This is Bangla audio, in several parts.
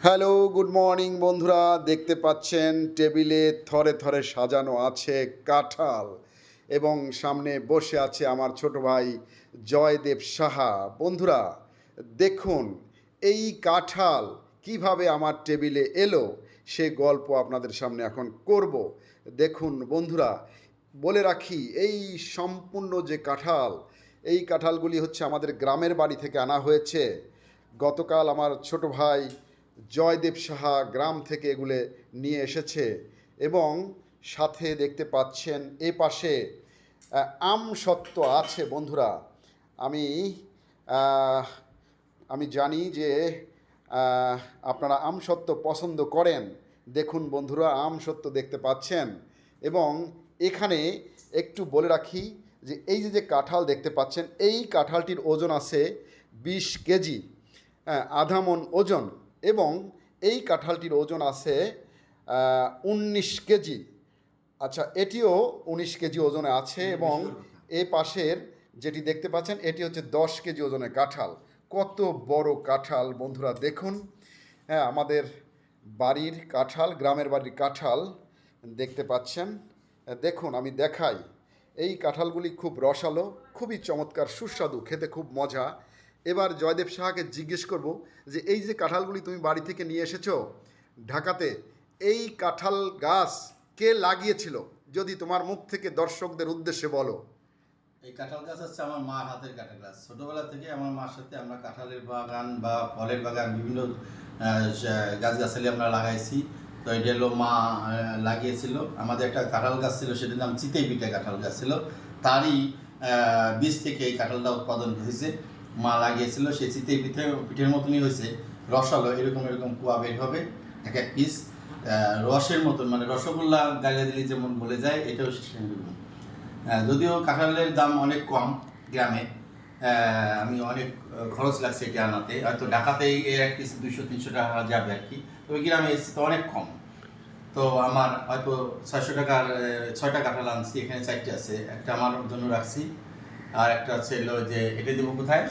হ্যালো, গুড মর্নিং বন্ধুরা। দেখতে পাচ্ছেন টেবিলে থরে থরে সাজানো আছে কাঁঠাল এবং সামনে বসে আছে আমার ছোট ভাই জয়দেব সাহা। বন্ধুরা দেখুন, এই কাঁঠাল কিভাবে আমার টেবিলে এলো সে গল্প আপনাদের সামনে এখন করব। দেখুন বন্ধুরা, বলে রাখি এই সম্পূর্ণ যে কাঁঠাল, এই কাঁঠালগুলি হচ্ছে আমাদের গ্রামের বাড়ি থেকে আনা হয়েছে। গতকাল আমার ছোট ভাই জয়দেব সাহা গ্রাম থেকে এগুলো নিয়ে এসেছে এবং সাথে দেখতে পাচ্ছেন এ পাশে আম সত্ত্ব আছে। বন্ধুরা আমি আহ, আমি জানি যে আহ, আপনারা আম সত্ত্ব পছন্দ করেন। দেখুন বন্ধুরা, আম সত্ত্ব দেখতে পাচ্ছেন এবং এখানে একটু বলে রাখি যে এই যে যে কাঁঠাল দেখতে পাচ্ছেন, এই কাঁঠালটির ওজন আছে 20 কেজি, আধা মণ ওজন। এবং এই কাঁঠালটির ওজন আছে 19 কেজি। আচ্ছা, এটিও 19 কেজি ওজনে আছে এবং এ পাশের যেটি দেখতে পাচ্ছেন এটি হচ্ছে 10 কেজি ওজনের কাঁঠাল। কত বড় কাঁঠাল বন্ধুরা দেখুন। হ্যাঁ, আমাদের বাড়ির কাঁঠাল, গ্রামের বাড়ির কাঁঠাল দেখতে পাচ্ছেন। দেখুন আমি দেখাই, এই কাঁঠালগুলি খুব রসালো, খুবই চমৎকার, সুস্বাদু, খেতে খুব মজা। এবার জয়দেব সাহাকে জিজ্ঞেস করব যে এই যে কাঁঠালগুলি তুমি বাড়ি থেকে নিয়ে এসেছো ঢাকাতে, এই কাঁঠাল গাছ কে লাগিয়েছিল? যদি তোমার মুখ থেকে দর্শকদের উদ্দেশ্যে বলো। এই কাঁঠাল গাছ হচ্ছে আমার মার হাতের কাঁঠাল গাছ। ছোটবেলা থেকে আমার মার সাথে আমরা কাঁঠালের বাগান বা ফলের বাগান বিভিন্ন গাছগাছালি আমরা লাগাইছি। তো এটা হলো মা লাগিয়েছিল। আমাদের একটা কাঁঠাল গাছ ছিল, সেটার নাম চিতই পিঠা কাঁঠাল গাছ ছিল। তারই বীজ থেকে এই কাঁঠালটা উৎপাদন হয়েছে। মা লাগিয়েছিল, সেই চিতই পিঠের মতনই হয়েছে, রসালো, এরকম এরকম কুয়া বের হবে এক এক পিস, রসের মতন, মানে রসগোল্লা গালিয়া দিলে যেমন বলে যায়, এটাও সেরকম। যদিও কাঁঠালের দাম অনেক কম গ্রামে, আমি অনেক খরচ লাগছে এটা আনাতে, হয়তো ঢাকাতেই এর এক পিস 200-300 টাকা যাবে আর কি, তবে গ্রামে এসে তো অনেক কম। তো আমার হয়তো 600 টাকার 6টা কাঁঠাল আনছি, এখানে 4টে আছে, একটা আমার জন্য রাখছি, আর একটা হচ্ছে এলো যে এটা দেবো কোথায়।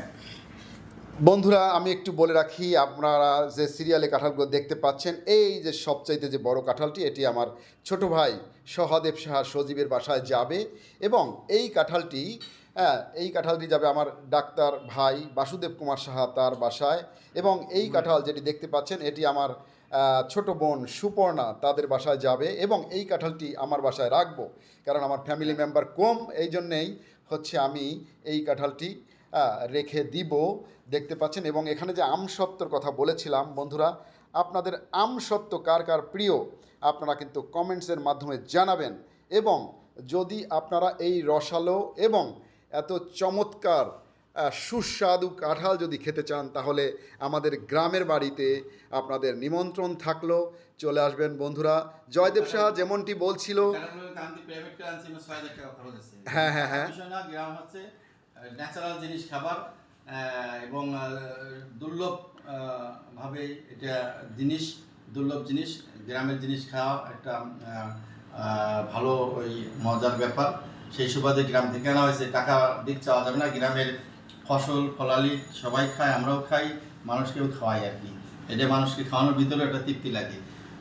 বন্ধুরা আমি একটু বলে রাখি, আপনারা যে সিরিয়ালে কাঁঠালগুলো দেখতে পাচ্ছেন, এই যে সবচাইতে যে বড় কাঁঠালটি, এটি আমার ছোট ভাই সহদেব সাহা সজীবের বাসায় যাবে এবং এই কাঁঠালটি, এই কাঁঠালটি যাবে আমার ডাক্তার ভাই বাসুদেব কুমার সাহা তার বাসায়। এবং এই কাঁঠাল যেটি দেখতে পাচ্ছেন এটি আমার ছোট বোন সুপর্ণা তাদের বাসায় যাবে এবং এই কাঁঠালটি আমার বাসায় রাখবো, কারণ আমার ফ্যামিলি মেম্বার কম, এই জন্যেই হচ্ছে আমি এই কাঁঠালটি রেখে দিব। দেখতে পাচ্ছেন এবং এখানে যে আমসত্ত্বর কথা বলেছিলাম বন্ধুরা, আপনাদের আমসত্ত্ব কার কার প্রিয় আপনারা কিন্তু কমেন্টসের মাধ্যমে জানাবেন। এবং যদি আপনারা এই রসালো এবং এত চমৎকার সুস্বাদু কাঁঠাল যদি খেতে চান, তাহলে আমাদের গ্রামের বাড়িতে আপনাদের নিমন্ত্রণ থাকলো, চলে আসবেন বন্ধুরা। জয়দেব সাহা যেমনটি বলছিল, হ্যাঁ হ্যাঁ হ্যাঁ, গ্রাম হচ্ছে ন্যাচারাল জিনিস খাবার, এবং দুর্লভ ভাবে এটা জিনিস, দুর্লভ জিনিস, গ্রামের জিনিস খাওয়া একটা ভালো ওই মজার ব্যাপার। সেই সুবাদে গ্রাম থেকে আনা হয়েছে, টাকা দিক চাওয়া যাবে না। গ্রামের ফসল ফলালি সবাই খায়, আমরাও খাই, মানুষকেও খাওয়াই আর কি। এটা মানুষকে খাওয়ানোর ভিতরে একটা তৃপ্তি লাগে।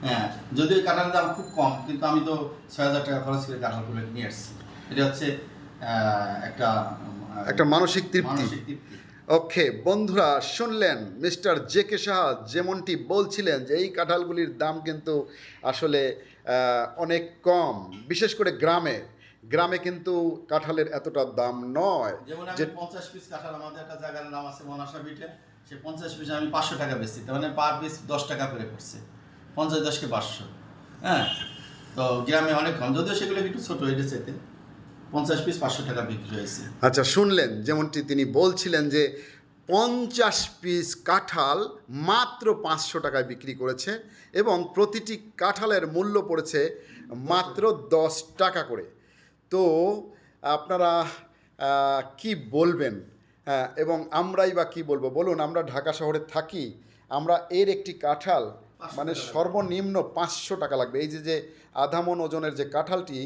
হ্যাঁ, যদিও কাঁঠালের দাম খুব কম, কিন্তু আমি তো 6,000 টাকা খরচ করে কাঁঠালগুলো নিয়ে আসছি। এটা হচ্ছে একটা একটা মানসিক তৃপ্তি। মানসিক তৃপ্তি। ওকে বন্ধুরা, শুনলেন মিস্টার জে কে সাহা যেমনটি বলছিলেন যে এই কাঁঠালগুলির দাম কিন্তু আসলে অনেক কম, বিশেষ করে গ্রামে। গ্রামে কিন্তু কাঁঠালের এতটা দাম নয়। যেমন যে আমি 50 পিস কাঁঠাল, আমাদের একটা জায়গার নাম আছে মনাসা বিটে, সে 50 পিস আমি 500 টাকা বেচছি, তার মানে পার পিস 10 টাকা করে পড়ছে, 50-10 কে 500। হ্যাঁ, তো গ্রামে অনেক কম, যদিও সেগুলো একটু ছোটো, এটা চাইতে 50 পিস 500 টাকা বিক্রি হয়েছে। আচ্ছা, শুনলেন যেমনটি তিনি বলছিলেন যে 50 পিস কাঁঠাল মাত্র 500 টাকায় বিক্রি করেছে এবং প্রতিটি কাঁঠালের মূল্য পড়েছে মাত্র 10 টাকা করে। তো আপনারা কি বলবেন? এবং আমরাই বা কী বলবো বলুন, আমরা ঢাকা শহরে থাকি, আমরা এর একটি কাঁঠাল মানে সর্বনিম্ন 500 টাকা লাগবে। এই যে যে আধা মণ ওজনের যে কাঁঠালটি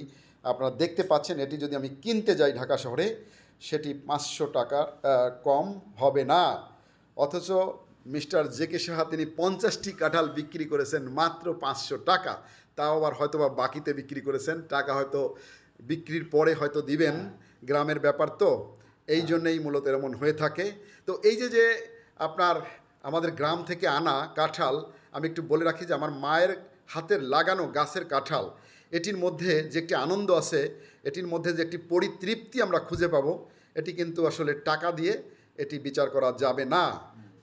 আপনারা দেখতে পাচ্ছেন, এটি যদি আমি কিনতে যাই ঢাকা শহরে, সেটি 500 টাকার কম হবে না। অথচ মিস্টার জেকে সাহা তিনি 50টি কাঁঠাল বিক্রি করেছেন মাত্র 500 টাকা, তাও আবার হয়তো বা বাকিতে বিক্রি করেছেন, টাকা হয়তো বিক্রির পরে হয়তো দিবেন, গ্রামের ব্যাপার তো এই জন্যেই মূলত এমন হয়ে থাকে। তো এই যে আপনার আমাদের গ্রাম থেকে আনা কাঁঠাল, আমি একটু বলে রাখি যে আমার মায়ের হাতের লাগানো গাছের কাঁঠাল, এটির মধ্যে যে একটি আনন্দ আছে, এটির মধ্যে যে একটি পরিতৃপ্তি আমরা খুঁজে পাবো, এটি কিন্তু আসলে টাকা দিয়ে এটি বিচার করা যাবে না।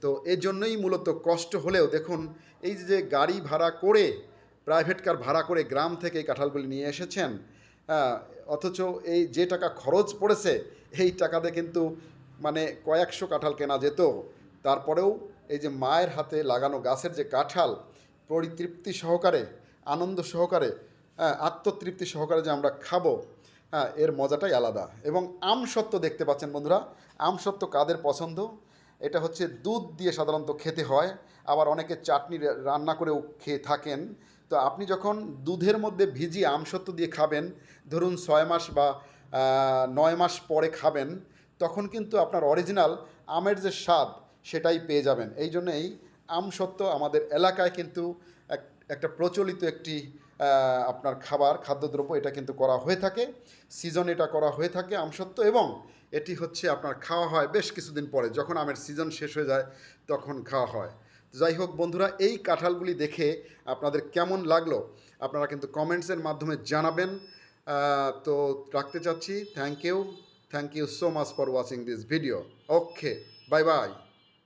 তো এই জন্যই মূলত কষ্ট হলেও দেখুন এই যে গাড়ি ভাড়া করে, প্রাইভেট কার ভাড়া করে গ্রাম থেকে এই কাঁঠালগুলি নিয়ে এসেছেন, হ্যাঁ, অথচ এই যে টাকা খরচ পড়েছে এই টাকাতে কিন্তু মানে কয়েকশো কাঁঠাল কেনা যেত। তারপরেও এই যে মায়ের হাতে লাগানো গাছের যে কাঁঠাল, পরিতৃপ্তি সহকারে, আনন্দ সহকারে, হ্যাঁ, আত্মতৃপ্তি সহকারে যে আমরা খাবো, হ্যাঁ, এর মজাটাই আলাদা। এবং আমসত্ত্ব দেখতে পাচ্ছেন বন্ধুরা, আমসত্ত্ব কাদের পছন্দ? এটা হচ্ছে দুধ দিয়ে সাধারণত খেতে হয়, আবার অনেকে চাটনি রান্না করেও খেয়ে থাকেন। তো আপনি যখন দুধের মধ্যে ভিজিয়ে আমসত্ত্ব দিয়ে খাবেন, ধরুন 6 মাস বা 9 মাস পরে খাবেন, তখন কিন্তু আপনার অরিজিনাল আমের যে স্বাদ সেটাই পেয়ে যাবেন। এই জন্য এই আমসত্ত্ব আমাদের এলাকায় কিন্তু একটা প্রচলিত একটি আপনার খাদ্যদ্রব্য, এটা কিন্তু করা হয়ে থাকে, সিজন এটা করা হয়ে থাকে আমসত্ত্ব, এবং এটি হচ্ছে আপনার খাওয়া হয় বেশ কিছুদিন পরে, যখন আমের সিজন শেষ হয়ে যায় তখন খাওয়া হয়। যাই হোক বন্ধুরা, এই কাঁঠালগুলি দেখে আপনাদের কেমন লাগলো আপনারা কিন্তু কমেন্টসের মাধ্যমে জানাবেন। তো রাখতে চাচ্ছি, thank you so much for watching this video. Okay, bye by.